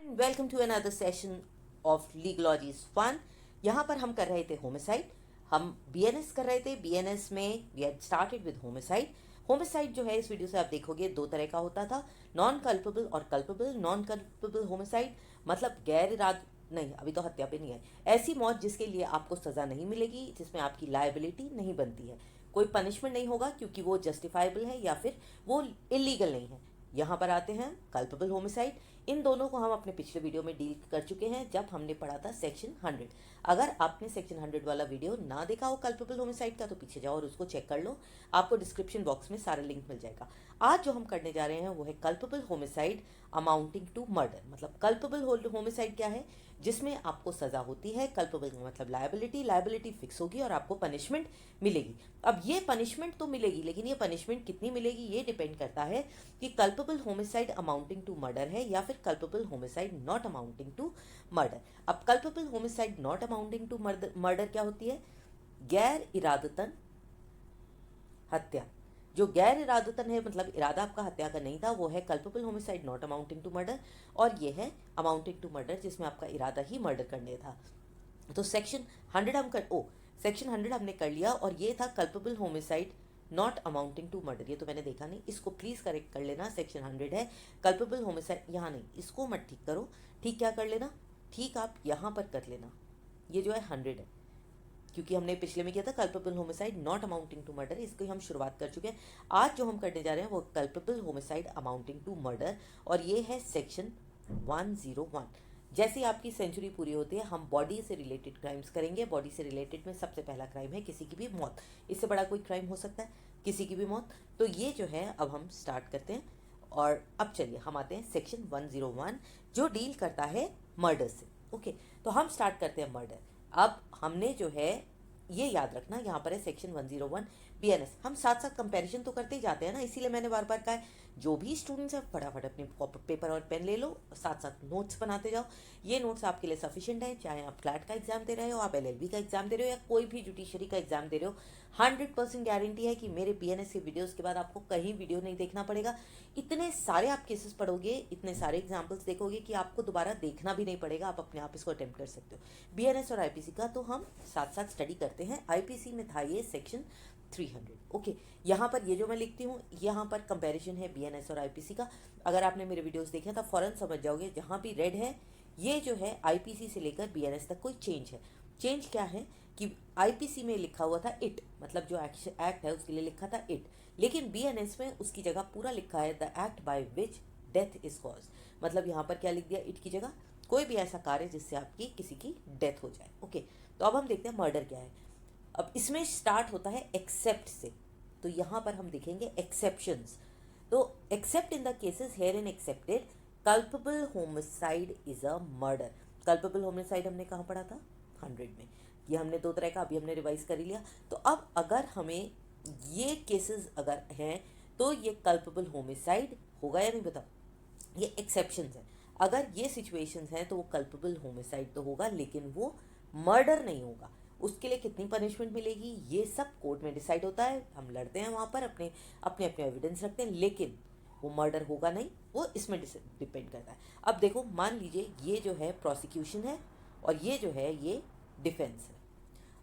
Welcome to another session of legalogies fun. यहाँ पर हम कर रहे थे होमिसाइड। हम बीएनएस कर रहे थे। बीएनएस में we had started with homicide. Homicide जो है इस वीडियो से आप देखोगे दो तरह का होता था, नॉन कल्पेबल और कल्पेबल। नॉन कल्पेबल होमिसाइड मतलब गैर इराद नहीं, अभी तो हत्या पे नहीं है, ऐसी मौत जिसके लिए आपको सज़ा नहीं मिलेगी, जिसमें आपकी लायबिलिटी नहीं बनती है, कोई पनिशमेंट नहीं होगा क्योंकि वो जस्टिफाइबल है या फिर वो इलीगल नहीं है। यहाँ पर आते हैं कल्पेबल होमिसाइड। इन दोनों को हम अपने पिछले वीडियो में डील कर चुके हैं जब हमने पढ़ा था सेक्शन 100। अगर आपने सेक्शन 100 वाला वीडियो ना देखा हो कल्पेबल होमिसाइड का तो पीछे जाओ और उसको चेक कर लो, आपको डिस्क्रिप्शन बॉक्स में सारा लिंक मिल जाएगा। आज जो हम करने जा रहे हैं वो है culpable homicide amounting to murder. मतलब कल्पेबल होमिसाइड क्या है? जिसमें आपको सजा होती है। कल्पेबल मतलब लायबिलिटी फिक्स होगी और आपको पनिशमेंट मिलेगी। अब ये पनिशमेंट तो मिलेगी, लेकिन ये पनिशमेंट कितनी मिलेगी ये डिपेंड करता है कि culpable homicide amounting to murder है या फिर culpable homicide not amounting to murder. अब culpable homicide not amounting to murder क्या होती है? गैर इरादतन हत्या। जो गैर इरादतन है मतलब इरादा आपका हत्या का नहीं था, वो है culpable homicide not amounting to murder. और ये है अमाउंटिंग टू मर्डर जिसमें आपका इरादा ही मर्डर करने था। तो सेक्शन 100 सेक्शन 100 हमने कर लिया और ये था culpable homicide not amounting to murder. ये तो मैंने देखा नहीं, इसको प्लीज करेक्ट कर लेना। सेक्शन 100 है कल्पेबल होमिसाइड, यहाँ नहीं, इसको मत ठीक करो। ठीक क्या कर लेना? ठीक आप यहाँ पर कर लेना। ये जो है 100 है क्योंकि हमने पिछले में किया था culpable homicide not amounting to murder, इसकी हम शुरुआत कर चुके हैं। आज जो हम करने जा रहे हैं वो culpable homicide amounting to murder और ये है सेक्शन 101। जैसे आपकी सेंचुरी पूरी होती है हम बॉडी से रिलेटेड क्राइम्स करेंगे। बॉडी से रिलेटेड में सबसे पहला क्राइम है किसी की भी मौत। इससे बड़ा कोई क्राइम हो सकता है? किसी की भी मौत। तो ये जो है अब हम स्टार्ट करते हैं और अब चलिए हम आते हैं सेक्शन 101 जो डील करता है मर्डर से। ओके, तो हम स्टार्ट करते हैं मर्डर। अब हमने जो है ये याद रखना, यहाँ पर है सेक्शन 101 बीएनएस। हम साथ साथ कंपैरिजन तो करते ही जाते हैं ना, इसीलिए मैंने बार बार कहा है जो भी स्टूडेंट्स हैं फटाफट अपने पेपर और पेन ले लो, साथ साथ नोट्स बनाते जाओ। ये नोट्स आपके लिए सफिशिएंट है, चाहे आप क्लैट का एग्जाम दे रहे हो, आप एलएलबी का एग्जाम दे रहे हो या कोई भी जुडिशरी का एग्जाम दे रहे हो। 100% गारंटी है कि मेरे बीएनएस के वीडियोस के बाद आपको कहीं वीडियो नहीं देखना पड़ेगा। इतने सारे आप केसेस पढ़ोगे, इतने सारे एग्जाम्पल्स देखोगे कि आपको दोबारा देखना भी नहीं पड़ेगा, आप अपने आप इसको अटेम्प्ट कर सकते हो। बीएनएस और आईपीसी का तो हम साथ साथ स्टडी करते हैं। आईपीसी में था ये सेक्शन 300। ओके, यहाँ पर ये जो मैं लिखती हूँ यहाँ पर कंपैरिजन है बीएनएस और आईपीसी का। अगर आपने मेरे वीडियोस देखे तो फौरन समझ जाओगे, जहाँ भी रेड है ये जो है आईपीसी से लेकर बीएनएस तक कोई चेंज है। चेंज क्या है कि आईपीसी में लिखा हुआ था इट, मतलब जो एक्ट है उसके लिए लिखा था इट, लेकिन बीएनएस में उसकी जगह पूरा लिखा है the act by which death is cause. मतलब यहाँ पर क्या लिख दिया? इट की जगह कोई भी ऐसा कार्य जिससे आपकी किसी की डेथ हो जाए। ओके, तो अब हम देखते हैं मर्डर क्या है। अब इसमें स्टार्ट होता है एक्सेप्ट से, तो यहाँ पर हम देखेंगे एक्सेप्शंस। तो accept in the cases here in accepted culpable homicide is a murder. Culpable homicide हमने कहाँ पढ़ा था? 100 में। ये हमने दो तरह का अभी हमने रिवाइज कर ही लिया। तो अब अगर हमें ये केसेस अगर हैं तो ये कल्पेबल होमिसाइड होगा या नहीं बताओ? ये एक्सेप्शंस हैं। अगर ये सिचुएशंस हैं तो वो कल्पेबल होमिसाइड तो होगा लेकिन वो मर्डर नहीं होगा। उसके लिए कितनी पनिशमेंट मिलेगी ये सब कोर्ट में डिसाइड होता है। हम लड़ते हैं वहाँ पर, अपने अपने अपने एविडेंस रखते हैं, लेकिन वो मर्डर होगा नहीं, वो इसमें डिपेंड करता है। अब देखो, मान लीजिए ये जो है प्रोसिक्यूशन है और ये जो है ये डिफेंस है।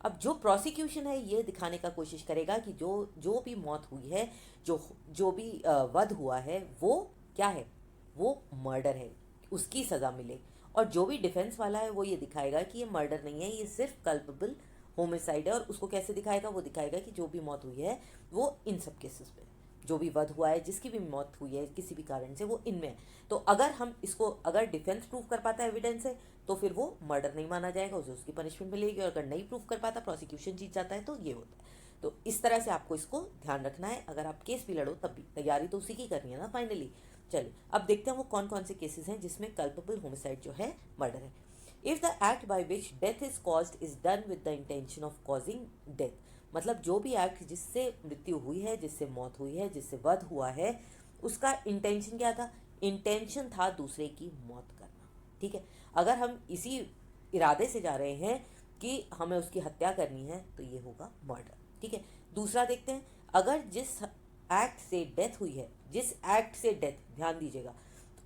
अब जो प्रोसिक्यूशन है ये दिखाने का कोशिश करेगा कि जो जो भी मौत हुई है, जो भी वध हुआ है वो क्या है? वो मर्डर है, उसकी सज़ा मिले। और जो भी डिफेंस वाला है वो ये दिखाएगा कि ये मर्डर नहीं है, ये सिर्फ कल्पेबल होमिसाइड है। और उसको कैसे दिखाएगा? वो दिखाएगा कि जो भी मौत हुई है वो इन सब केसेस पे, जो भी वध हुआ है, जिसकी भी मौत हुई है किसी भी कारण से, वो इनमें है। तो अगर हम इसको, अगर डिफेंस प्रूव कर पाता है एविडेंस से, तो फिर वो मर्डर नहीं माना जाएगा, उसे उसकी पनिशमेंट मिलेगी। और अगर नहीं प्रूव कर पाता, प्रोसिक्यूशन जीत जाता है, तो ये होता है। तो इस तरह से आपको इसको ध्यान रखना है। अगर आप केस भी लड़ो तब भी तैयारी तो उसी की करनी है ना फाइनली। चलिए अब देखते हैं वो कौन कौन से केसेस हैं जिसमें कल्पेबल होमिसाइड जो है मर्डर है। If the act by which death is caused is done with the intention of causing death, मतलब जो भी एक्ट जिससे मृत्यु हुई है, जिससे मौत हुई है, जिससे वध हुआ है, उसका इंटेंशन क्या था? इंटेंशन था दूसरे की मौत करना। ठीक है, अगर हम इसी इरादे से जा रहे हैं कि हमें उसकी हत्या करनी है तो ये होगा मर्डर। ठीक है, दूसरा देखते हैं, अगर जिस एक्ट से डेथ हुई है, जिस एक्ट से डेथ, ध्यान दीजिएगा,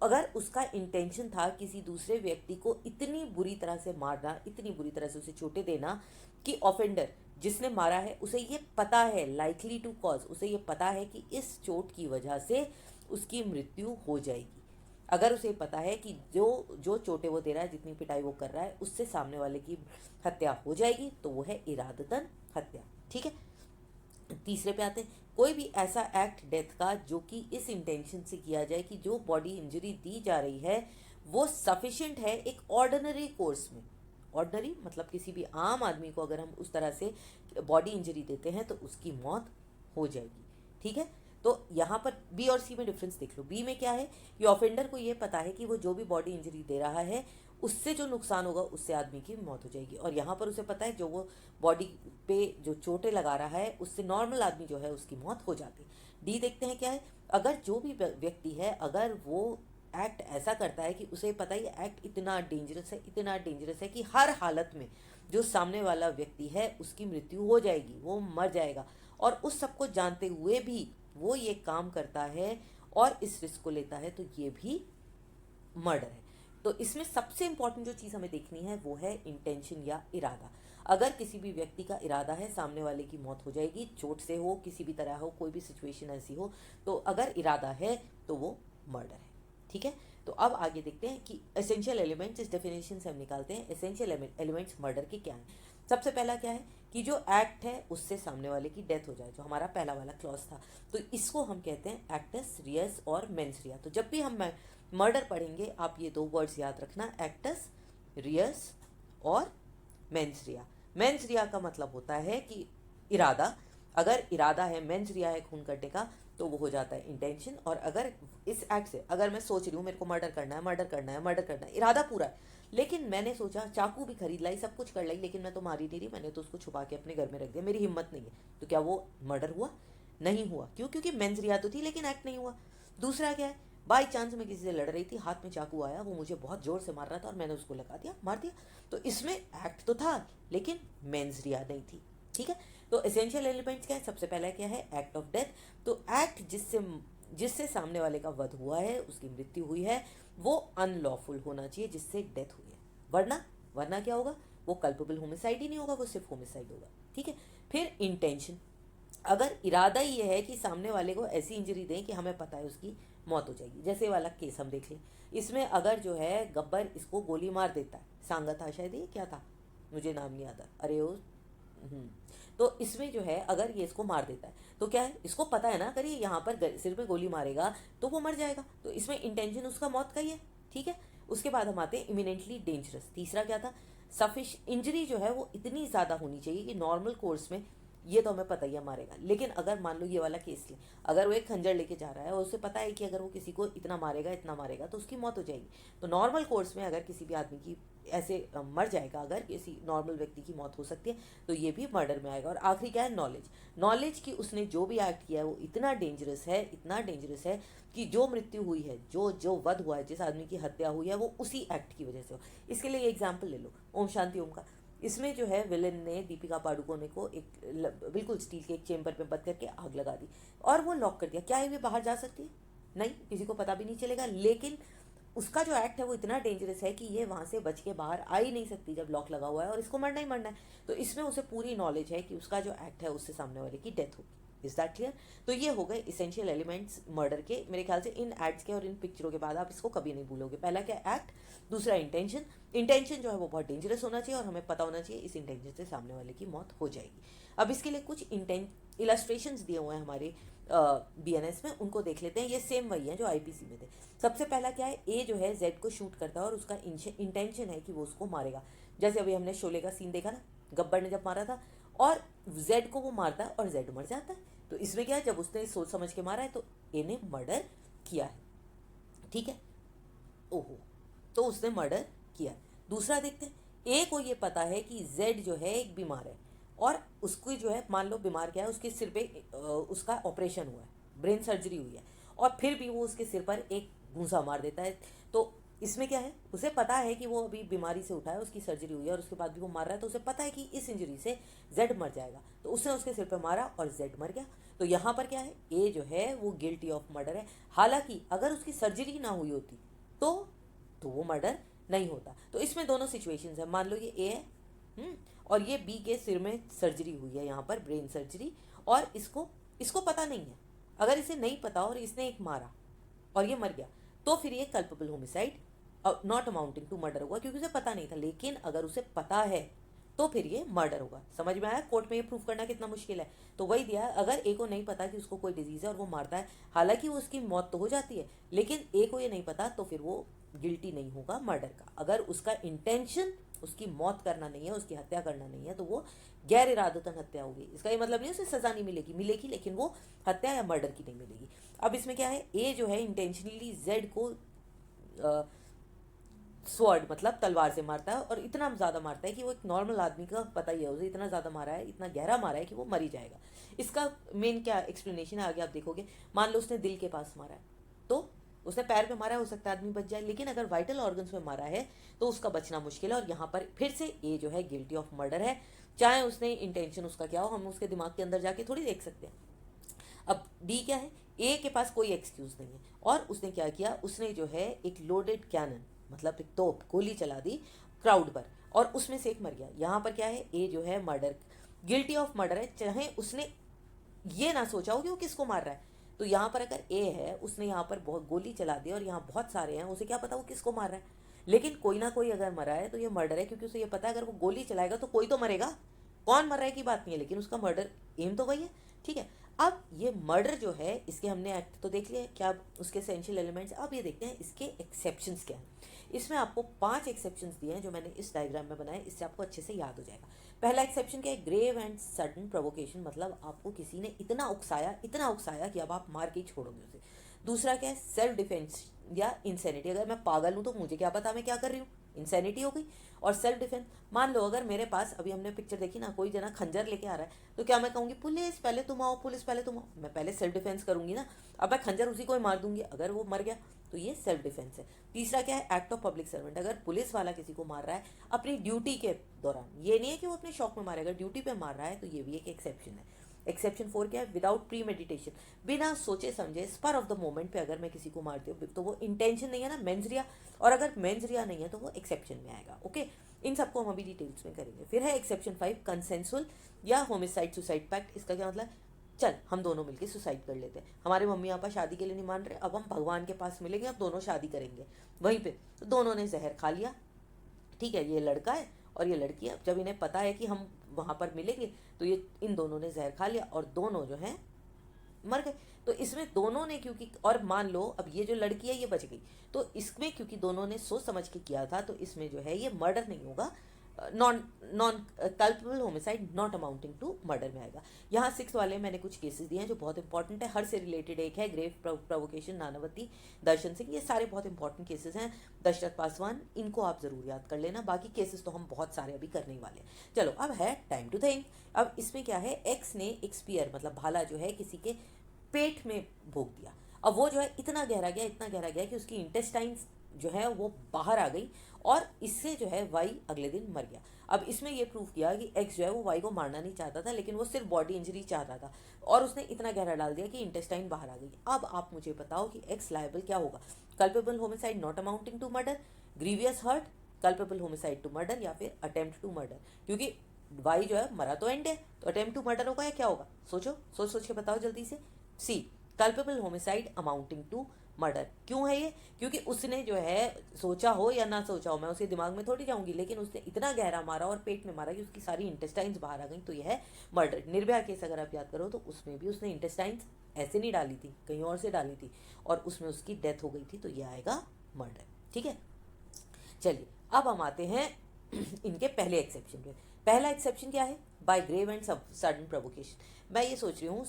अगर उसका इंटेंशन था किसी दूसरे व्यक्ति को इतनी बुरी तरह से मारना, इतनी बुरी तरह से उसे चोटें देना कि ऑफेंडर जिसने मारा है उसे ये पता है, लाइकली टू कॉज, उसे ये पता है कि इस चोट की वजह से उसकी मृत्यु हो जाएगी। अगर उसे पता है कि जो जो चोटें वो दे रहा है, जितनी पिटाई वो कर रहा है, उससे सामने वाले की हत्या हो जाएगी, तो वो है इरादतन हत्या। ठीक है, तीसरे पे आते हैं, कोई भी ऐसा एक्ट डेथ का जो कि इस इंटेंशन से किया जाए कि जो बॉडी इंजरी दी जा रही है वो सफिशिएंट है एक ऑर्डिनरी कोर्स में। ऑर्डिनरी मतलब किसी भी आम आदमी को अगर हम उस तरह से बॉडी इंजरी देते हैं तो उसकी मौत हो जाएगी। ठीक है, तो यहाँ पर बी और सी में डिफरेंस देख लो। बी में क्या है कि ऑफेंडर को ये पता है कि वो जो भी बॉडी इंजरी दे रहा है उससे जो नुकसान होगा उससे आदमी की मौत हो जाएगी, और यहाँ पर उसे पता है जो वो बॉडी पे जो चोटें लगा रहा है उससे नॉर्मल आदमी जो है उसकी मौत हो जाती है। डी देखते हैं क्या है, अगर जो भी व्यक्ति है अगर वो एक्ट ऐसा करता है कि उसे पता है ये एक्ट इतना डेंजरस है, इतना डेंजरस है कि हर हालत में जो सामने वाला व्यक्ति है उसकी मृत्यु हो जाएगी, वो मर जाएगा, और उस सबको जानते हुए भी वो ये काम करता है और इस रिस्क को लेता है, तो ये भी मर्डर है। तो इसमें सबसे इंपॉर्टेंट जो चीज़ हमें देखनी है वो है इंटेंशन या इरादा। अगर किसी भी व्यक्ति का इरादा है सामने वाले की मौत हो जाएगी, चोट से हो, किसी भी तरह हो, कोई भी सिचुएशन ऐसी हो, तो अगर इरादा है तो वो मर्डर है। ठीक है, तो अब आगे देखते हैं कि एसेंशियल एलिमेंट्स, इस डेफिनेशन से हम निकालते हैं एसेंशियल एलिमेंट्स मर्डर के क्या हैं। सबसे पहला क्या है कि जो एक्ट है उससे सामने वाले की डेथ हो जाए, जो हमारा पहला वाला क्लॉज था, तो इसको हम कहते हैं एक्टस रियस और मेंस रिया। तो जब भी हम मर्डर पढ़ेंगे आप ये दो वर्ड्स याद रखना, एक्टस रियस और मेंस रिया। मेंस रिया का मतलब होता है कि इरादा, अगर इरादा है मेंस रिया है खून करने का तो वो हो जाता है इंटेंशन। और अगर इस एक्ट से अगर मैं सोच रही हूँ मेरे को मर्डर करना है, मर्डर करना है, मर्डर करना है, इरादा पूरा है, लेकिन मैंने सोचा चाकू भी खरीद लाई, सब कुछ कर लाई, लेकिन मैं तो मारी नहीं रही, मैंने तो उसको छुपा के अपने घर में रख दिया, मेरी हिम्मत नहीं है, तो क्या वो मर्डर हुआ? नहीं हुआ। क्यों? क्योंकि मेंस रिया तो थी लेकिन एक्ट नहीं हुआ। दूसरा क्या है, बाई चांस मैं किसी से लड़ रही थी, हाथ में चाकू आया, वो मुझे बहुत जोर से मार रहा था और मैंने उसको लगा दिया, मार दिया, तो इसमें एक्ट तो था लेकिन मेंस रिया नहीं थी। ठीक है, तो एसेंशियल एलिमेंट्स क्या है, सबसे पहला क्या है एक्ट ऑफ डेथ। तो एक्ट जिससे सामने वाले का वध हुआ है, उसकी मृत्यु हुई है, वो अनलॉफुल होना चाहिए जिससे डेथ हुई है, वरना क्या होगा, वो कल्पेबल होमिसाइड ही नहीं होगा, वो सिर्फ होमिसाइड होगा। ठीक है, फिर इंटेंशन, अगर इरादा ये है कि सामने वाले को ऐसी इंजरी दें कि हमें पता है उसकी मौत हो जाएगी, जैसे वाला केस हम देख लें, इसमें अगर जो है गब्बर इसको गोली मार देता है, सांगा था शायद, ये क्या था मुझे नाम नहीं आता, अरे वो तो इसमें जो है अगर ये इसको मार देता है तो क्या है, इसको पता है ना अगर ये यहाँ पर सिर में गोली मारेगा तो वो मर जाएगा, तो इसमें इंटेंशन उसका मौत का ही है। ठीक है, उसके बाद हम आते हैं इमिनेंटली डेंजरस। तीसरा क्या था, इंजरी जो है वो इतनी ज़्यादा होनी चाहिए कि नॉर्मल कोर्स में ये तो हमें पता ही है मारेगा, लेकिन अगर मान लो ये वाला केस ले, अगर वो एक खंजर लेके जा रहा है और उसे पता है कि अगर वो किसी को इतना मारेगा तो उसकी मौत हो जाएगी, तो नॉर्मल कोर्स में अगर किसी भी आदमी की ऐसे मर जाएगा, अगर किसी नॉर्मल व्यक्ति की मौत हो सकती है तो ये भी मर्डर में आएगा। और आखिरी क्या है, नॉलेज की उसने जो भी एक्ट किया है वो इतना डेंजरस है, इतना डेंजरस है कि जो मृत्यु हुई है, जो वध हुआ है, जिस आदमी की हत्या हुई है, वो उसी एक्ट की वजह से हो। इसके लिए एग्जाम्पल ले लो ओम शांति ओम का। इसमें जो है विलन ने दीपिका पादुकोणे को एक बिल्कुल स्टील के एक चेम्बर में बंद करके आग लगा दी और वो लॉक कर दिया। क्या है, वे बाहर जा सकती है? नहीं, किसी को पता भी नहीं चलेगा, लेकिन उसका जो एक्ट है वो इतना डेंजरस है कि ये वहाँ से बच के बाहर आ ही नहीं सकती जब लॉक लगा हुआ है और इसको मरना ही मरना है। तो इसमें उसे पूरी नॉलेज है कि उसका जो एक्ट है उससे सामने वाले की डेथ होगी। Is that clear? तो ये हो गए इसेंशियल एलिमेंट्स मर्डर के। मेरे ख्याल से इन एड्स के और इन पिक्चरों के बाद आप इसको कभी नहीं भूलोगे। पहला क्या, एक्ट, दूसरा इंटेंशन। इंटेंशन जो है वो बहुत डेंजरस होना चाहिए और हमें पता होना चाहिए इस इंटेंशन से सामने वाले की मौत हो जाएगी। अब इसके लिए कुछ इलस्ट्रेशंस दिए हुए हैं हमारे BNS में, उनको देख लेते हैं। ये सेम वही है जो IPC में थे। सबसे पहला क्या है, ए जो है जेड को शूट करता है और उसका इंटेंशन है कि वो उसको मारेगा। जैसे अभी हमने शोले का सीन देखा ना, गब्बर ने जब मारा था और जेड को वो मारता है और जेड मर जाता है। तो इसमें क्या है, जब उसने सोच समझ के मारा है तो ए ने मर्डर किया है। ठीक है, ओहो, तो उसने मर्डर किया। दूसरा देखते हैं, ए को ये पता है कि जेड जो है एक बीमार है और उसको जो है, मान लो बीमार क्या है, उसके सिर पे उसका ऑपरेशन हुआ है, ब्रेन सर्जरी हुई है, और फिर भी वो उसके सिर पर एक घूंसा मार देता है। तो इसमें क्या है, उसे पता है कि वो अभी बीमारी से उठा है, उसकी सर्जरी हुई है और उसके बाद भी वो मार रहा है, तो उसे पता है कि इस इंजरी से जेड मर जाएगा, तो उसने उसके सिर पर मारा और जेड मर गया। तो यहाँ पर क्या है, ए जो है वो गिल्टी ऑफ मर्डर है। हालांकि अगर उसकी सर्जरी ना हुई होती तो वो मर्डर नहीं होता। तो इसमें दोनों सिचुएशंस है। मान लो ये ए है, और ये बी के सिर में सर्जरी हुई है, यहाँ पर ब्रेन सर्जरी, और इसको पता नहीं है। अगर इसे नहीं पता और इसने एक मारा और ये मर गया, तो फिर ये culpable homicide not amounting to murder होगा, क्योंकि उसे पता नहीं था। लेकिन अगर उसे पता है तो फिर ये मर्डर होगा। समझ में आया? कोर्ट में ये प्रूफ करना कितना मुश्किल है। तो वही दिया है, अगर ए को नहीं पता कि उसको कोई डिजीज है और वो मारता है, हालांकि वो उसकी मौत तो हो जाती है, लेकिन ए को ये नहीं पता, तो फिर वो गिल्टी नहीं होगा मर्डर का। अगर उसका इंटेंशन उसकी मौत करना नहीं है, उसकी हत्या करना नहीं है, तो वो गैर इरादतन हत्या होगी। इसका ये मतलब नहीं उसे सजा नहीं मिलेगी, लेकिन वो हत्या या मर्डर की नहीं मिलेगी। अब इसमें क्या है, ए जो है इंटेंशनली जेड को स्वॉर्ड मतलब तलवार से मारता है, और इतना ज़्यादा मारता है कि वो एक नॉर्मल आदमी का पता ही है, उसे इतना ज़्यादा मारा है, इतना गहरा मारा है कि वो मर ही जाएगा। इसका मेन क्या एक्सप्लेनेशन है आगे आप देखोगे। मान लो उसने दिल के पास मारा है, तो उसने पैर पे मारा है, हो सकता है आदमी बच जाए, लेकिन अगर वाइटल ऑर्गन्स में मारा है तो उसका बचना मुश्किल है। और यहाँ पर फिर से ए जो है गिल्टी ऑफ मर्डर है, चाहे उसने इंटेंशन उसका क्या हो, हम उसके दिमाग के अंदर जाके थोड़ी देख सकते हैं। अब डी क्या है, ए के पास कोई एक्सक्यूज नहीं है, और उसने क्या किया, उसने जो है एक लोडेड कैनन मतलब एक तोप गोली चला दी क्राउड पर, और उसमें से एक मर गया। यहाँ पर क्या है, ए जो है मर्डर गिल्टी ऑफ मर्डर है, चाहे उसने ये ना सोचा हो कि वो किसको मार रहा है। तो यहाँ पर अगर ए है, उसने यहाँ पर बहुत गोली चला दी और यहाँ बहुत सारे हैं, उसे क्या पता वो किसको मार रहा है, लेकिन कोई ना कोई अगर मरा है तो ये मर्डर है, क्योंकि उसे ये पता है अगर वो गोली चलाएगा तो कोई तो मरेगा, कौन मर रहा है की बात नहीं है, लेकिन उसका मर्डर एम तो वही है। ठीक है, अब ये मर्डर जो है, इसके हमने एक्ट तो देख लिया क्या उसके एसेंशियल एलिमेंट्स। अब ये देखते हैं इसके एक्सेप्शंस क्या हैं। इसमें आपको 5 एक्सेप्शंस दिए हैं जो मैंने इस डायग्राम में बनाए, इससे आपको अच्छे से याद हो जाएगा। पहला एक्सेप्शन क्या है, ग्रेव एंड सडन प्रोवोकेशन, मतलब आपको किसी ने इतना उकसाया कि अब आप मार के ही छोड़ोगे उसे। दूसरा क्या है, सेल्फ डिफेंस या इंसेनिटी, अगर मैं पागल हूँ तो मुझे क्या पता मैं क्या कर रही हूँ, इंसेनिटी हो गई। और सेल्फ डिफेंस, मान लो अगर मेरे पास, अभी हमने पिक्चर देखी ना, कोई जना खंजर लेके आ रहा है, तो क्या मैं कहूँगी पुलिस पहले तुम आओ, पुलिस पहले तुम आओ, मैं पहले सेल्फ डिफेंस करूंगी ना। अब मैं खंजर उसी को ही मार दूंगी, अगर वो मर गया तो ये सेल्फ डिफेंस है। तीसरा क्या है, एक्ट ऑफ पब्लिक सर्वेंट, अगर पुलिस वाला किसी को मार रहा है अपनी ड्यूटी के दौरान, ये नहीं है कि वो अपने शौक में मारेगा, ड्यूटी पे मार रहा है, तो ये भी एक एक्सेप्शन है। एक्सेप्शन 4 क्या है, विदाउट प्री मेडिटेशन, बिना सोचे समझे स्पर ऑफ द मोमेंट पे अगर मैं किसी को मारती हूँ तो वो इंटेंशन नहीं है ना, मेंस, और अगर मेंस नहीं है तो वो एक्सेप्शन में आएगा। ओके, इन सबको हम अभी डिटेल्स में करेंगे। फिर है एक्सेप्शन 5 कंसेंसुअल या होमिसाइड सुसाइड पैक्ट। इसका क्या मतलब, चल हम दोनों मिलकर सुसाइड कर लेते हैं, हमारे मम्मी पापा शादी के लिए नहीं मान रहे, अब हम भगवान के पास मिलेंगे, अब दोनों शादी करेंगे वहीं पे। तो दोनों ने जहर खा लिया, ठीक है, ये लड़का है और ये लड़की है। जब इन्हें पता है कि हम वहाँ पर मिलेंगे, तो ये इन दोनों ने जहर खा लिया और दोनों जो हैं मर गए। तो इसमें दोनों ने क्योंकि, और मान लो अब ये जो लड़की है ये बच गई, तो इसमें क्योंकि दोनों ने सोच समझ के किया था, तो इसमें जो है ये मर्डर नहीं होगा, non non culpable homicide not amounting to murder में आएगा। यहाँ 6 वाले मैंने कुछ केसेस दिए हैं जो बहुत इंपॉर्टेंट है, हर से रिलेटेड एक है, ग्रेव प्रोवोकेशन, नानावती, दर्शन सिंह, ये सारे बहुत इंपॉर्टेंट केसेस हैं। दशरथ पासवान, इनको आप जरूर याद कर लेना, बाकी केसेस तो हम बहुत सारे अभी करने वाले हैं। चलो अब है टाइम टू थिंक। अब इसमें क्या है, एक्स ने एक स्पीयर मतलब भाला जो है किसी के पेट में भोग दिया। अब वो जो है इतना गहरा गया कि उसकी इंटेस्टाइन्स जो है वो बाहर आ गई, और इससे जो है वाई अगले दिन मर गया। अब इसमें ये प्रूव किया कि एक्स जो है वो वाई को मारना नहीं चाहता था, लेकिन वो सिर्फ बॉडी इंजरी चाहता था, और उसने इतना गहरा डाल दिया कि इंटेस्टाइन बाहर आ गई। अब आप मुझे बताओ कि एक्स लायबल क्या होगा, culpable homicide not amounting to murder, grievous hurt, culpable homicide to murder, या फिर अटेम्प्ट टू मर्डर। क्योंकि वाई जो है मरा तो एंड है, तो अटेम्प्ट टू मर्डर होगा या क्या होगा, सोच के बताओ जल्दी से। C, culpable homicide amounting to murder. क्यों है ये, क्योंकि उसने जो है सोचा हो या ना सोचा हो, मैं उसके दिमाग में थोड़ी जाऊंगी, लेकिन उसने इतना गहरा मारा और पेट में मारा कि उसकी सारी इंटेस्टाइन्स बाहर आ गई, तो यह है मर्डर। निर्भया केस अगर आप याद करो तो उसमें भी उसने इंटेस्टाइन्स ऐसे नहीं डाली थी, कहीं और से डाली थी, और उसमें उसकी डेथ हो गई थी, तो यह आएगा मर्डर। ठीक है, चलिए अब हम आते हैं इनके पहले एक्सेप्शन पे। पहला एक्सेप्शन क्या है, by grave and sudden provocation. मैं ये सोच रही हूँ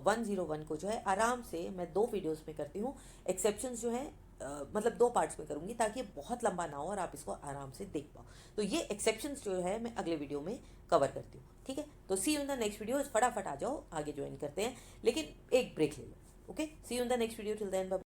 101 को जो है आराम से मैं 2 वीडियोस में करती हूँ, एक्सेप्शंस जो है मतलब 2 पार्ट्स में करूँगी, ताकि ये बहुत लंबा ना हो और आप इसको आराम से देख पाओ। तो ये एक्सेप्शंस जो है मैं अगले वीडियो में कवर करती हूँ। ठीक है, तो see you in the next video, फटाफट आ जाओ, आगे ज्वाइन करते हैं, लेकिन एक ब्रेक ले लो। Okay, see you in the next video, till then bye.